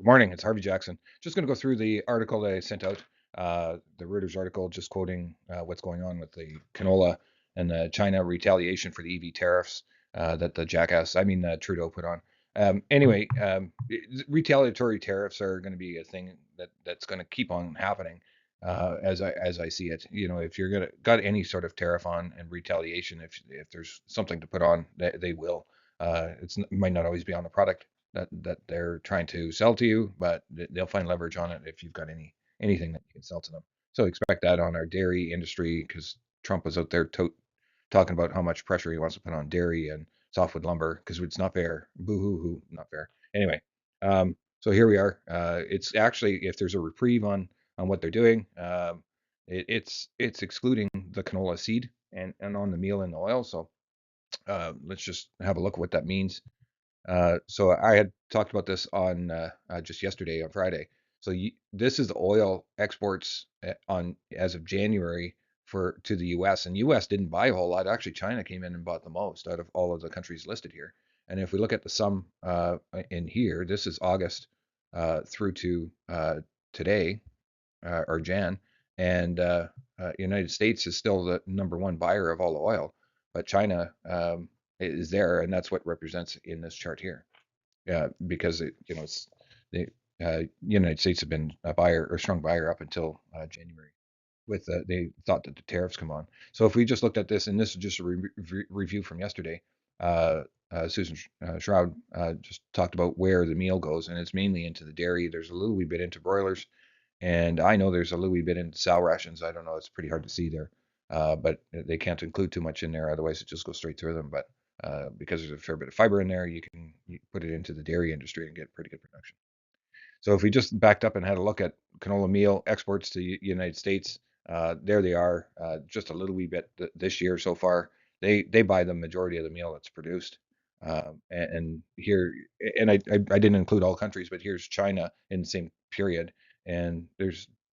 Good morning. It's Harvey Jackson. Just going to go through the article that I sent out, the Reuters article, just quoting what's going on with the canola and the China retaliation for the EV tariffs that the Trudeau put on. Retaliatory tariffs are going to be a thing that's going to keep on happening as I see it. You know, if you're gonna got any sort of tariff on and retaliation, if there's something to put on, they will. It might not always be on the product that they're trying to sell to you, but they'll find leverage on it if you've got anything that you can sell to them. So expect that on our dairy industry because Trump was out there talking about how much pressure he wants to put on dairy and softwood lumber because it's not fair. Boo hoo hoo, not fair. Anyway, so here we are. It's actually if there's a reprieve on what they're doing, it's excluding the canola seed and on the meal and the oil. So let's just have a look at what that means. So I had talked about this on just yesterday on Friday. So this is the oil exports on as of January for to the U.S. and U.S. didn't buy a whole lot. Actually, China came in and bought the most out of all of the countries listed here. And if we look at the sum in here, this is August through to today or Jan, and United States is still the number one buyer of all the oil, but China is there, and that's what represents in this chart here. Because it's the United States have been a buyer or strong buyer up until January. With they thought that the tariffs come on. So if we just looked at this, and this is just a review from yesterday, Susan Shroud just talked about where the meal goes, and it's mainly into the dairy. There's a little wee bit into broilers, and I know there's a little wee bit into sow rations. I don't know; it's pretty hard to see there, but they can't include too much in there, otherwise it just goes straight through them. But because there's a fair bit of fiber in there, you put it into the dairy industry and get pretty good production. So if we just backed up and had a look at canola meal exports to United States, there they are, just a little wee bit this year so far. They buy the majority of the meal that's produced. And here, and I didn't include all countries, but here's China in the same period, and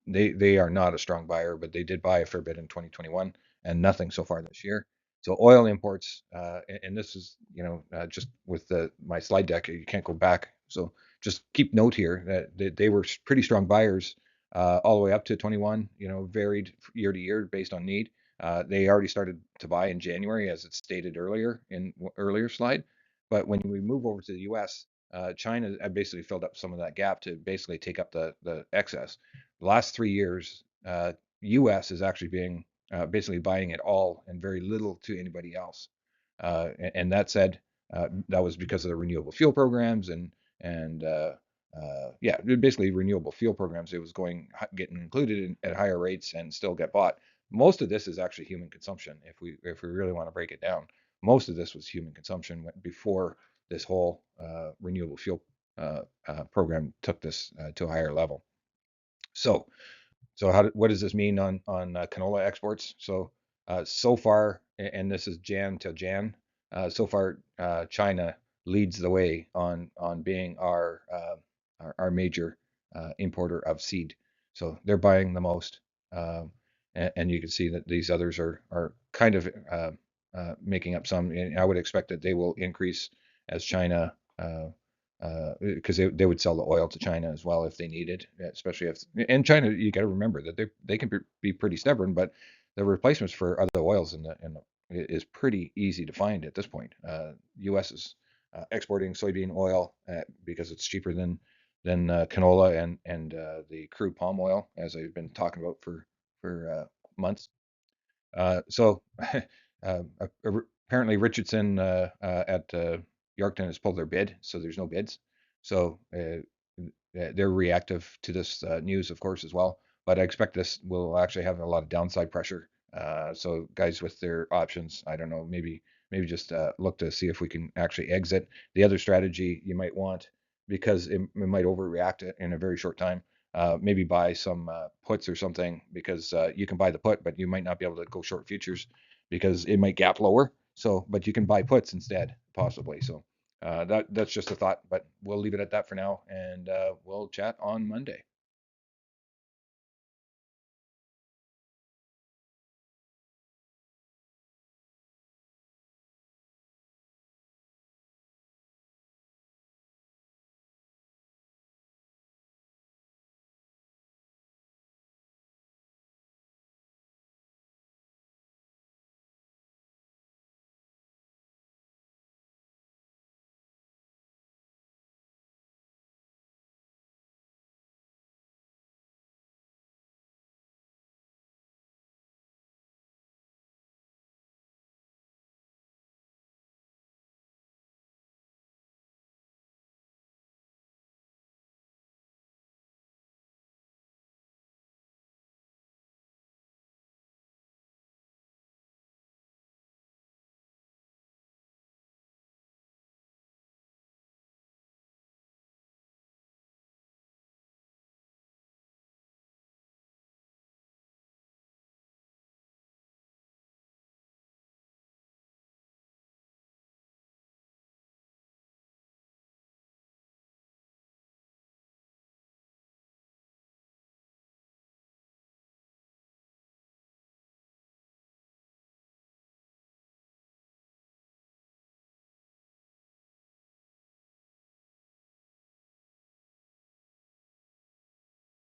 they are not a strong buyer, but they did buy a fair bit in 2021, and nothing so far this year. So oil imports, and this is just with my slide deck, you can't go back. So just keep note here that they were pretty strong buyers all the way up to 21. Varied year to year based on need. They already started to buy in January, as it stated earlier in earlier slide. But when we move over to the U.S., China basically filled up some of that gap to basically take up the excess. The last 3 years, U.S. is actually being basically buying it all and very little to anybody else. And that said, that was because of the renewable fuel programs and yeah, basically renewable fuel programs. It was getting included at higher rates and still get bought. Most of this is actually human consumption. If we really want to break it down, most of this was human consumption before this whole renewable fuel program took this to a higher level. So what does this mean on canola exports? So far, and this is Jan to Jan, so far China leads the way on being our major importer of seed. So they're buying the most, and you can see that these others are kind of making up some. And I would expect that they will increase as China. Because they would sell the oil to China as well if they needed, especially if and China, you got to remember that they can be pretty stubborn, but the replacements for other oils is pretty easy to find at this point. U.S. is exporting soybean oil because it's cheaper than canola and the crude palm oil, as I've been talking about for months. So apparently Richardson at Yorkton has pulled their bid, so there's no bids. So they're reactive to this news, of course, as well. But I expect this will actually have a lot of downside pressure. So guys with their options, I don't know, maybe just look to see if we can actually exit. The other strategy you might want, because it might overreact in a very short time, maybe buy some puts or something, because you can buy the put, but you might not be able to go short futures because it might gap lower. So, but you can buy puts instead, possibly. So that's just a thought, but we'll leave it at that for now, and we'll chat on Monday.